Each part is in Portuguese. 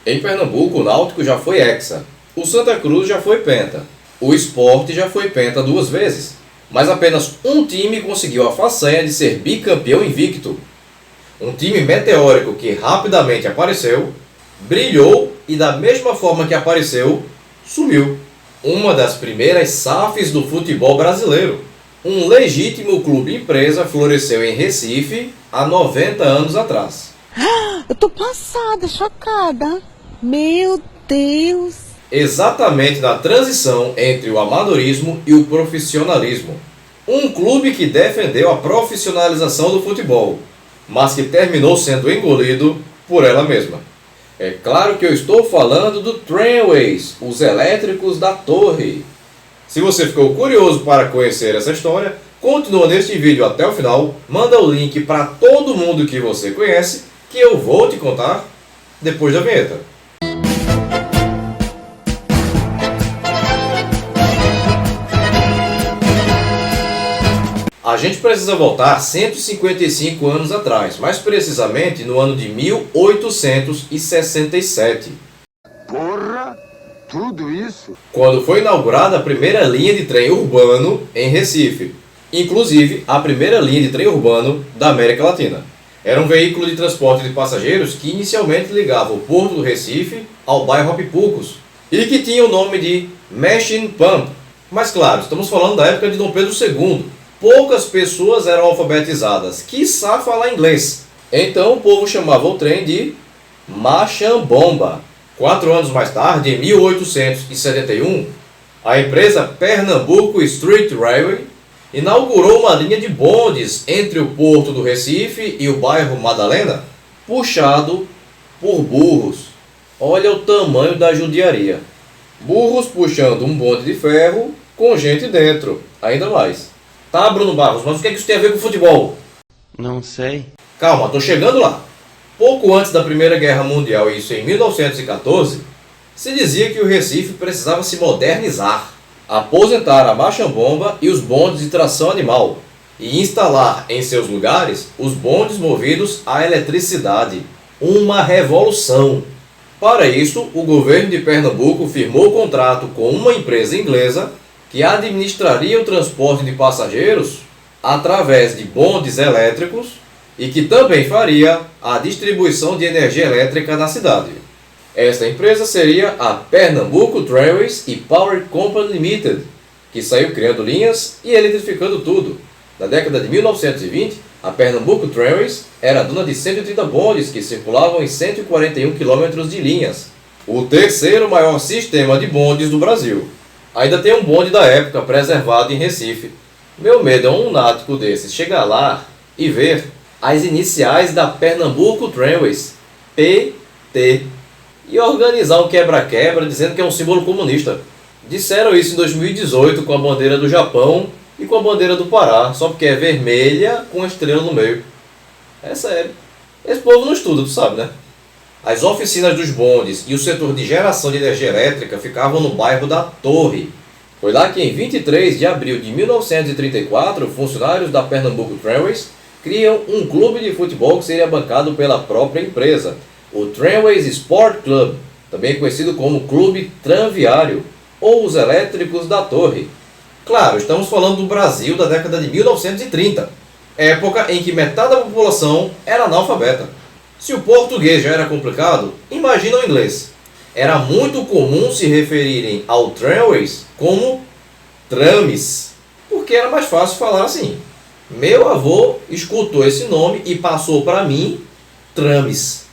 Em Pernambuco, o Náutico já foi hexa, o Santa Cruz já foi penta, o Sport já foi penta 2 vezes, mas apenas um time conseguiu a façanha de ser bicampeão invicto. Um time meteórico que rapidamente apareceu, brilhou e da mesma forma que apareceu, sumiu. Uma das primeiras SAFs do futebol brasileiro. Um legítimo clube-empresa floresceu em Recife há 90 anos atrás. Eu tô passada, chocada. Meu Deus! Exatamente na transição entre o amadorismo e o profissionalismo. Um clube que defendeu a profissionalização do futebol, mas que terminou sendo engolido por ela mesma. É claro que eu estou falando do Tramways, os elétricos da Torre. Se você ficou curioso para conhecer essa história, continua neste vídeo até o final, manda o link para todo mundo que você conhece, que eu vou te contar depois da vinheta. A gente precisa voltar 155 anos atrás, mais precisamente no ano de 1867. Porra, tudo isso? Quando foi inaugurada a primeira linha de trem urbano em Recife, inclusive a primeira linha de trem urbano da América Latina. Era um veículo de transporte de passageiros que inicialmente ligava o porto do Recife ao bairro Apipucos e que tinha o nome de Machine Pump. Mas claro, estamos falando da época de Dom Pedro II. Poucas pessoas eram alfabetizadas, quiçá falar inglês. Então o povo chamava o trem de Machambomba. 4 anos mais tarde, em 1871, a empresa Pernambuco Street Railway inaugurou uma linha de bondes entre o porto do Recife e o bairro Madalena, puxado por burros. Olha o tamanho da judiaria. Burros puxando um bonde de ferro com gente dentro, ainda mais. Tá, Bruno Barros, mas o que isso tem a ver com futebol? Não sei. Calma, tô chegando lá. Pouco antes da Primeira Guerra Mundial, isso em 1914, se dizia que o Recife precisava se modernizar, aposentar a machambomba e os bondes de tração animal e instalar em seus lugares os bondes movidos à eletricidade. Uma revolução. Para isso, o governo de Pernambuco firmou contrato com uma empresa inglesa que administraria o transporte de passageiros através de bondes elétricos e que também faria a distribuição de energia elétrica na cidade. Esta empresa seria a Pernambuco Tramways e Power Company Limited, que saiu criando linhas e eletrificando tudo. Na década de 1920, a Pernambuco Tramways era dona de 130 bondes que circulavam em 141 km de linhas, o terceiro maior sistema de bondes do Brasil. Ainda tem um bonde da época preservado em Recife. Meu medo é um lunático desses chegar lá e ver as iniciais da Pernambuco Tramways, PT, e organizar um quebra-quebra dizendo que é um símbolo comunista. Disseram isso em 2018 com a bandeira do Japão e com a bandeira do Pará, só porque é vermelha com a estrela no meio. É sério. Esse povo não estuda, tu sabe, né? As oficinas dos bondes e o setor de geração de energia elétrica ficavam no bairro da Torre. Foi lá que em 23 de abril de 1934, funcionários da Pernambuco Tramways criam um clube de futebol que seria bancado pela própria empresa, o Tramways Sport Club, também conhecido como Clube Tranviário, ou os Elétricos da Torre. Claro, estamos falando do Brasil da década de 1930, época em que metade da população era analfabeta. Se o português já era complicado, imagina o inglês. Era muito comum se referirem ao Tramways como trames, porque era mais fácil falar assim. Meu avô escutou esse nome e passou para mim trames.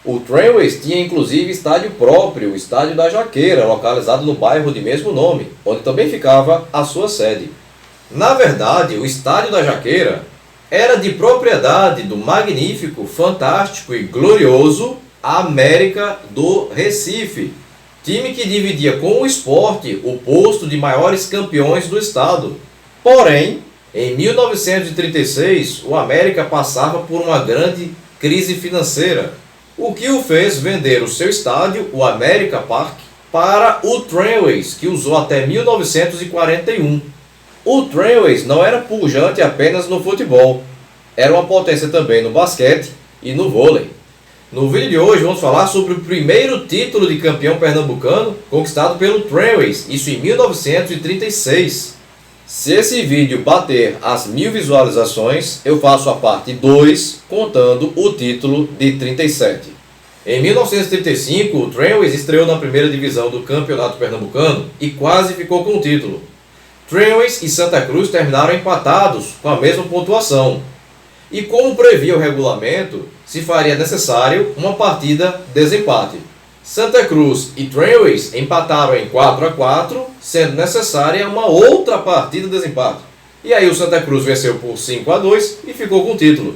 O Tramways tinha inclusive estádio próprio, o Estádio da Jaqueira, localizado no bairro de mesmo nome, onde também ficava a sua sede. Na verdade, o Estádio da Jaqueira era de propriedade do magnífico, fantástico e glorioso América do Recife, time que dividia com o Sport o posto de maiores campeões do estado. Porém, em 1936, o América passava por uma grande crise financeira, o que o fez vender o seu estádio, o América Park, para o Tramways, que usou até 1941. O Tramways não era pujante apenas no futebol, era uma potência também no basquete e no vôlei. No vídeo de hoje vamos falar sobre o primeiro título de campeão pernambucano conquistado pelo Tramways, isso em 1936. Se esse vídeo bater as 1000 visualizações, eu faço a parte 2 contando o título de 37. Em 1935, o Tramways estreou na primeira divisão do campeonato pernambucano e quase ficou com o título. Tramways e Santa Cruz terminaram empatados com a mesma pontuação. E como previa o regulamento, se faria necessário uma partida desempate. Santa Cruz e Tramways empataram em 4-4, sendo necessária uma outra partida desempate. E aí o Santa Cruz venceu por 5-2 e ficou com o título.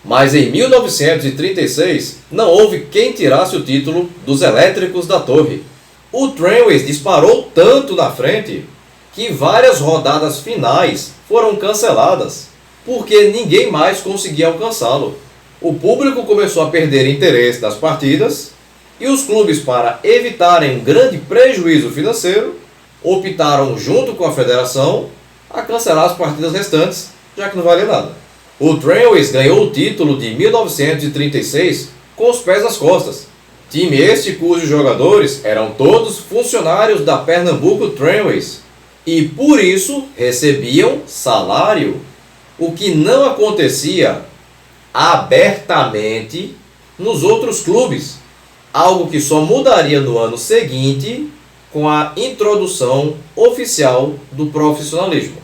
Mas em 1936 não houve quem tirasse o título dos Elétricos da Torre. O Tramways disparou tanto na frente que várias rodadas finais foram canceladas, porque ninguém mais conseguia alcançá-lo. O público começou a perder interesse nas partidas e os clubes, para evitarem um grande prejuízo financeiro, optaram, junto com a federação, a cancelar as partidas restantes, já que não valia nada. O Tramways ganhou o título de 1936 com os pés nas costas. Time este cujos jogadores eram todos funcionários da Pernambuco Tramways e por isso recebiam salário, o que não acontecia abertamente nos outros clubes, algo que só mudaria no ano seguinte com a introdução oficial do profissionalismo.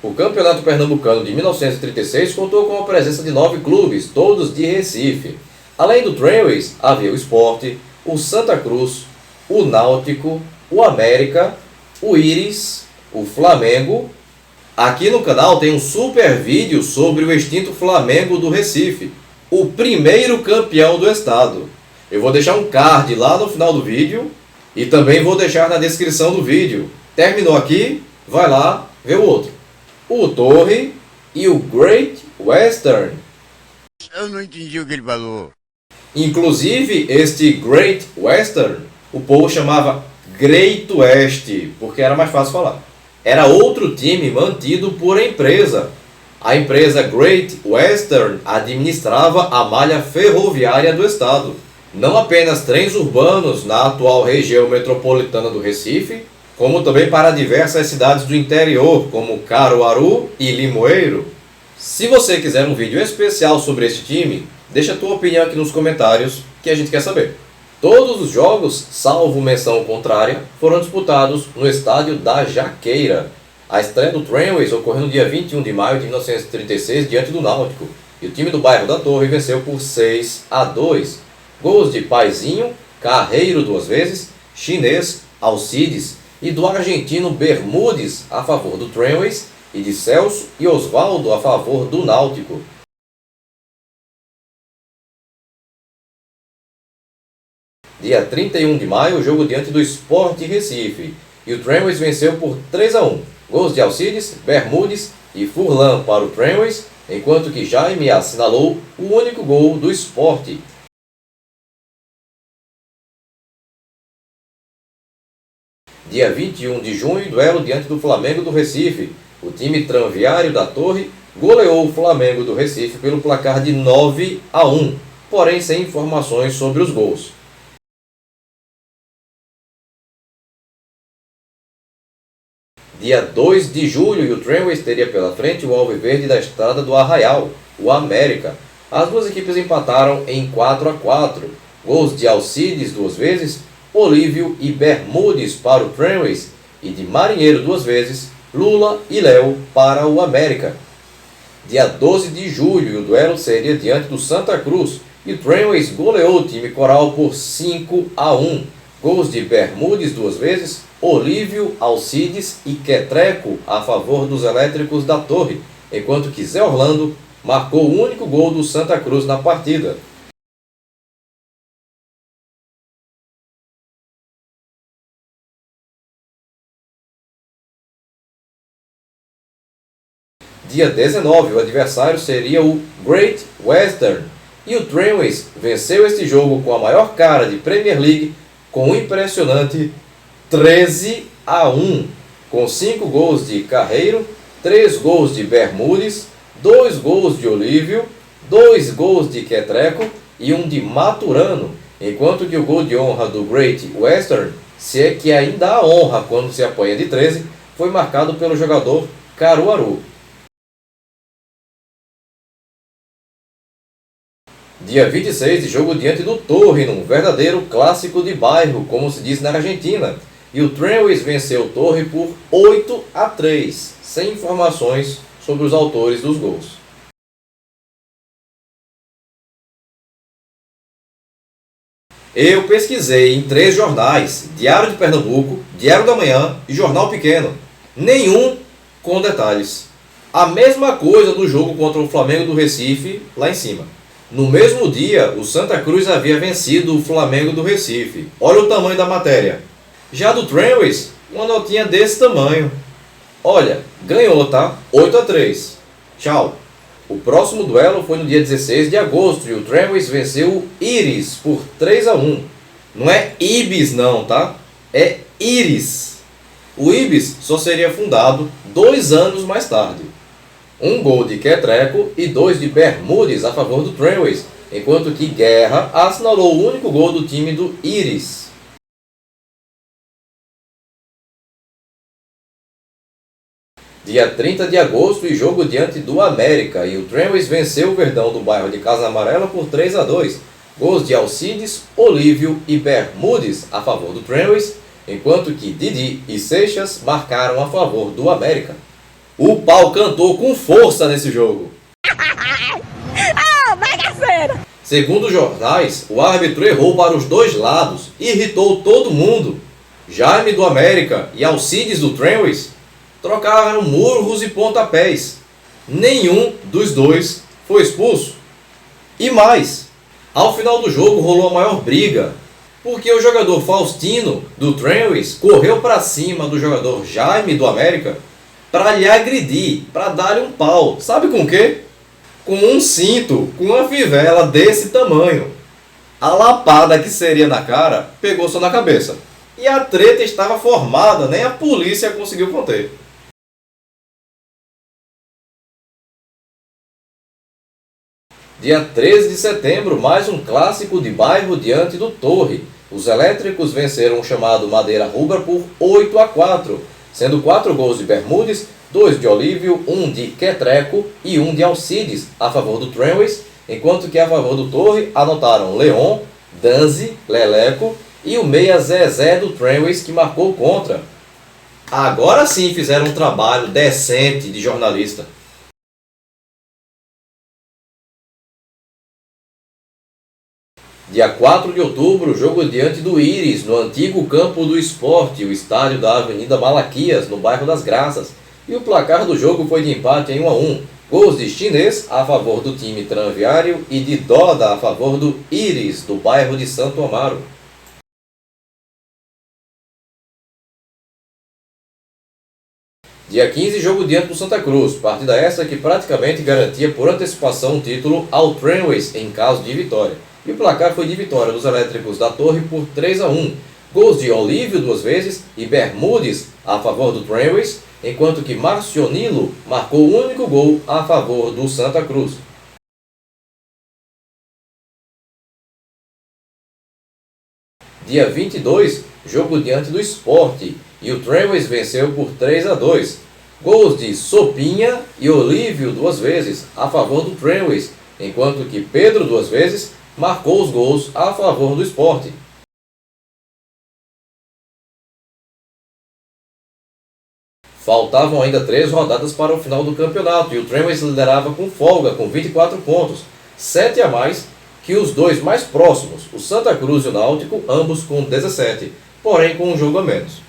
O Campeonato Pernambucano de 1936 contou com a presença de 9 clubes, todos de Recife. Além do Tramways, havia o Sport, o Santa Cruz, o Náutico, o América, o Íris, o Flamengo. Aqui no canal tem um super vídeo sobre o extinto Flamengo do Recife, o primeiro campeão do estado. Eu vou deixar um card lá no final do vídeo e também vou deixar na descrição do vídeo. Terminou aqui, vai lá ver o outro. O Torre e o Great Western. Eu não entendi o que ele falou. Inclusive, este Great Western, o povo chamava Great West, porque era mais fácil falar. Era outro time mantido por empresa. A empresa Great Western administrava a malha ferroviária do estado. Não apenas trens urbanos na atual região metropolitana do Recife, como também para diversas cidades do interior, como Caruaru e Limoeiro. Se você quiser um vídeo especial sobre este time, deixa a tua opinião aqui nos comentários, que a gente quer saber. Todos os jogos, salvo menção contrária, foram disputados no estádio da Jaqueira. A estreia do Tramways ocorreu no dia 21 de maio de 1936 diante do Náutico, e o time do bairro da Torre venceu por 6-2. Gols de Paizinho, Carreiro 2 vezes, Chinês, Alcides e do argentino Bermudes a favor do Tramways e de Celso e Osvaldo a favor do Náutico. Dia 31 de maio, o jogo diante do Sport Recife, e o Tramways venceu por 3-1. Gols de Alcides, Bermudes e Furlan para o Tramways, enquanto que Jaime assinalou o único gol do Sport. Dia 21 de junho, duelo diante do Flamengo do Recife. O time tranviário da Torre goleou o Flamengo do Recife pelo placar de 9-1, porém sem informações sobre os gols. Dia 2 de julho, e o Tramways teria pela frente o alviverde da estrada do Arraial, o América. As duas equipes empataram em 4-4. Gols de Alcides 2 vezes, Olívio e Bermudes para o Tramways e de Marinheiro 2 vezes, Lula e Léo para o América. Dia 12 de julho, e o duelo seria diante do Santa Cruz, e o Tramways goleou o time coral por 5-1. Gols de Bermudes 2 vezes, Olívio, Alcides e Quetreco a favor dos Elétricos da Torre, enquanto que Zé Orlando marcou o único gol do Santa Cruz na partida. Dia 19, o adversário seria o Great Western, e o Tramways venceu este jogo com a maior cara de Premier League, com um impressionante 13-1, com 5 gols de Carreiro, 3 gols de Bermudes, 2 gols de Olívio, 2 gols de Quetreco e um de Maturano, enquanto que o gol de honra do Great Western, se é que ainda há honra quando se apanha de 13, foi marcado pelo jogador Caruaru. Dia 26 de jogo diante do Torre, num verdadeiro clássico de bairro, como se diz na Argentina. E o Tramways venceu o Torre por 8-3, sem informações sobre os autores dos gols. Eu pesquisei em 3 jornais, Diário de Pernambuco, Diário da Manhã e Jornal Pequeno. Nenhum com detalhes. A mesma coisa do jogo contra o Flamengo do Recife, lá em cima. No mesmo dia, o Santa Cruz havia vencido o Flamengo do Recife. Olha o tamanho da matéria. Já do Tramways, uma notinha desse tamanho. Olha, ganhou, tá? 8-3. Tchau. O próximo duelo foi no dia 16 de agosto e o Tramways venceu o Íris por 3-1. Não é Ibis não, tá? É Íris. O Ibis só seria fundado 2 anos mais tarde. Um gol de Quetreco e 2 de Bermudes a favor do Tramways, enquanto que Guerra assinalou o único gol do time do Íris. Dia 30 de agosto e jogo diante do América, e o Tramways venceu o Verdão do bairro de Casa Amarela por 3-2. Gols de Alcides, Olívio e Bermudes a favor do Tramways, enquanto que Didi e Seixas marcaram a favor do América. O pau cantou com força nesse jogo. Segundo os jornais, o árbitro errou para os 2 lados e irritou todo mundo. Jaime do América e Alcides do Tramways trocaram murros e pontapés. Nenhum dos 2 foi expulso. E mais, ao final do jogo rolou a maior briga, porque o jogador Faustino do Tramways correu para cima do jogador Jaime do América para lhe agredir, para dar-lhe um pau. Sabe com o quê? Com um cinto, com uma fivela desse tamanho. A lapada que seria na cara pegou só na cabeça. E a treta estava formada, nem a polícia conseguiu conter. Dia 13 de setembro, mais um clássico de bairro diante do Torre. Os elétricos venceram o chamado Madeira Rubra por 8-4, sendo 4 gols de Bermudes, 2 de Olívio, 1 de Quetreco e 1 de Alcides a favor do Tramways, enquanto que a favor do Torre anotaram Leon, Danzi, Leleco e o meia Zezé do Tramways que marcou contra. Agora sim fizeram um trabalho decente de jornalista. Dia 4 de outubro, jogo diante do Íris, no antigo Campo do Esporte, o estádio da Avenida Malaquias, no bairro das Graças. E o placar do jogo foi de empate em 1-1. Gols de Chinês a favor do time Tranviário e de Doda a favor do Íris, do bairro de Santo Amaro. Dia 15, jogo diante do Santa Cruz, partida essa que praticamente garantia por antecipação o título ao Tramways em caso de vitória. E o placar foi de vitória dos elétricos da Torre por 3-1. Gols de Olívio 2 vezes e Bermudes a favor do Tramways, enquanto que Marcionilo marcou o único gol a favor do Santa Cruz. Dia 22, jogo diante do Sport, e o Tramways venceu por 3-2. Gols de Sopinha e Olívio 2 vezes a favor do Tramways, enquanto que Pedro 2 vezes marcou os gols a favor do Sport. Faltavam ainda 3 rodadas para o final do campeonato e o Tramways liderava com folga com 24 pontos, 7 a mais que os 2 mais próximos, o Santa Cruz e o Náutico, ambos com 17, porém com um jogo a menos.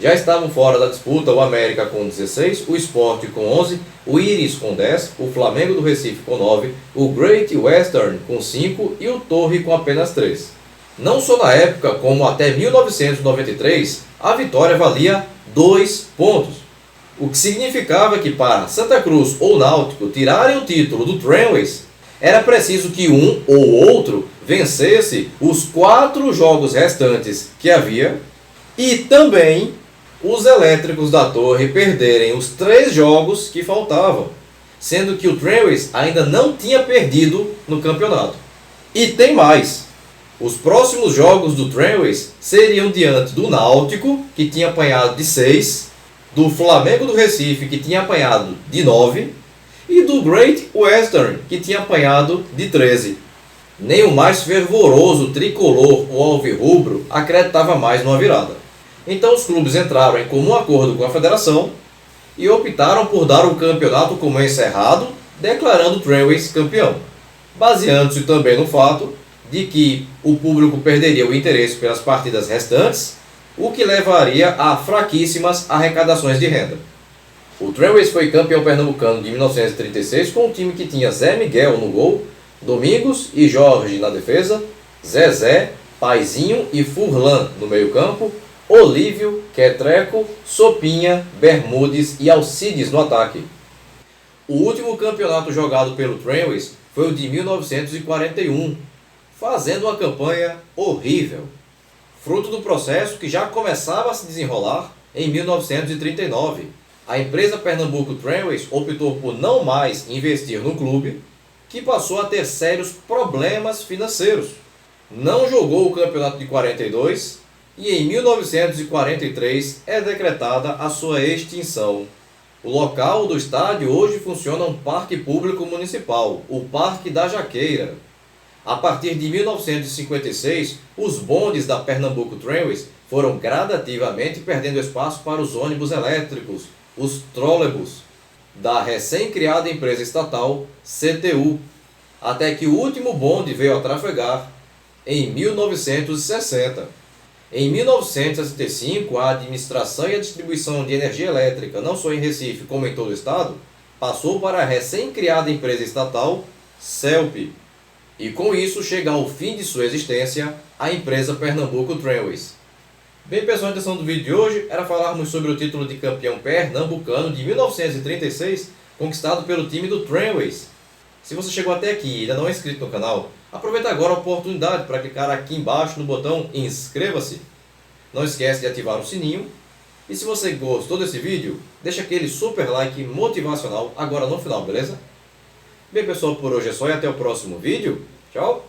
Já estavam fora da disputa o América com 16, o Sport com 11, o Íris com 10, o Flamengo do Recife com 9, o Great Western com 5 e o Torre com apenas 3. Não só na época, como até 1993, a vitória valia 2 pontos. O que significava que para Santa Cruz ou Náutico tirarem o título do Tramways, era preciso que um ou outro vencesse os 4 jogos restantes que havia e também os elétricos da Torre perderem os 3 jogos que faltavam, sendo que o Tramways ainda não tinha perdido no campeonato. E tem mais! Os próximos jogos do Tramways seriam diante do Náutico, que tinha apanhado de 6, do Flamengo do Recife, que tinha apanhado de 9, e do Great Western, que tinha apanhado de 13. Nem o mais fervoroso tricolor ou alvirrubro acreditava mais numa virada. Então os clubes entraram em comum acordo com a federação e optaram por dar o campeonato como encerrado, declarando o Tramways campeão, baseando-se também no fato de que o público perderia o interesse pelas partidas restantes, o que levaria a fraquíssimas arrecadações de renda. O Tramways foi campeão pernambucano de 1936 com um time que tinha Zé Miguel no gol, Domingos e Jorge na defesa, Zezé, Paizinho e Furlan no meio-campo, Olívio, Quetreco, Sopinha, Bermudes e Alcides no ataque. O último campeonato jogado pelo Tramways foi o de 1941, fazendo uma campanha horrível, fruto do processo que já começava a se desenrolar em 1939. A empresa Pernambuco Tramways optou por não mais investir no clube, que passou a ter sérios problemas financeiros. Não jogou o campeonato de 42 e em 1943 é decretada a sua extinção. O local do estádio hoje funciona um parque público municipal, o Parque da Jaqueira. A partir de 1956, os bondes da Pernambuco Tramways foram gradativamente perdendo espaço para os ônibus elétricos, os trólebus, da recém-criada empresa estatal CTU, até que o último bonde veio a trafegar em 1960. Em 1965, a administração e a distribuição de energia elétrica, não só em Recife como em todo o estado, passou para a recém-criada empresa estatal CELP. E com isso chega ao fim de sua existência a empresa Pernambuco Tramways. Bem, pessoal, a intenção do vídeo de hoje era falarmos sobre o título de campeão pernambucano de 1936, conquistado pelo time do Tramways. Se você chegou até aqui e ainda não é inscrito no canal, aproveita agora a oportunidade para clicar aqui embaixo no botão inscreva-se. Não esquece de ativar o sininho. E se você gostou desse vídeo, deixa aquele super like motivacional agora no final, beleza? Bem, pessoal, por hoje é só e até o próximo vídeo. Tchau!